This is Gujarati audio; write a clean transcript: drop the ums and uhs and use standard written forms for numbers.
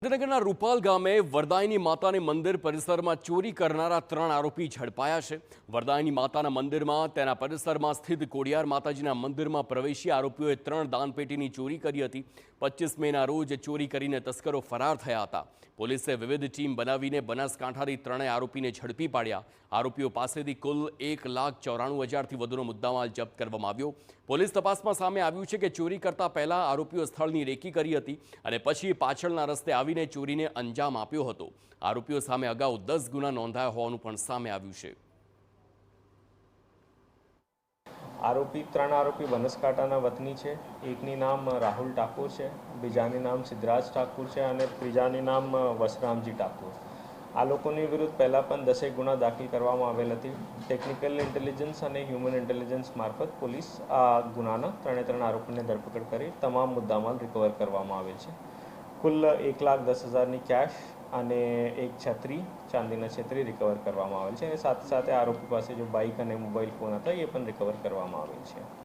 ગાંધીનગરના રૂપાલ ગામે વરદાયની માતાની મંદિર પરિસરમાં ચોરી કરનારા 3 આરોપી ઝડપાયા છે। વરદાયની માતાના મંદિરમાં તેના પરિસરમાં સ્થિત કોડિયાર માતાજીના મંદિરમાં પ્રવેશી આરોપીઓએ 3 દાનપેટીની ચોરી કરી હતી। 25 મેના રોજ ચોરી કરીને તસ્કરો ફરાર થયા હતા। પોલીસે વિવિધ ટીમ બનાવીને બનાસકાંઠાથી 3 આરોપીને ઝડપી પાડ્યા। આરોપીઓ પાસેથી કુલ 1,94,000થી વધુનો મુદ્દામાલ જપ્ત કરવામાં આવ્યો। પોલીસ તપાસમાં સામે આવ્યું છે કે ચોરી કરતા પહેલા આરોપીઓ સ્થળની રેકી કરી હતી અને પછી પાછળના રસ્તે આવીને ચોરીને અંજામ આપ્યો હતો। આરોપીઓ સામે અગાઉ 10 ગુના નોંધાયા હોવાનું પણ સામે આવ્યું છે। ત્રણ આરોપી બનાસકાંઠાના વતની છે। એકની નામ રાહુલ ઠાકુર છે, બીજાની નામ સિદ્ધરાજ ઠાકુર છે અને ત્રીજાની નામ વસરામજી ઠાકુર। આ લોકોની વિરુદ્ધ પહેલાં પણ 10 ગુના દાખલ કરવામાં આવેલ હતી। ટેકનિકલ ઇન્ટેલિજન્સ અને હ્યુમન ઇન્ટેલિજન્સ મારફત પોલીસ આ ગુનાના 3 આરોપીને ધરપકડ કરી તમામ મુદ્દામાલ રિકવર કરવામાં આવેલ છે। કુલ 1,10,000ની કેશ અને એક છત્રી, ચાંદીના છત્રી રિકવર કરવામાં આવેલ છે અને સાથે સાથે આરોપી પાસે જો બાઇક અને મોબાઈલ ફોન હતા એ પણ રિકવર કરવામાં આવેલ છે।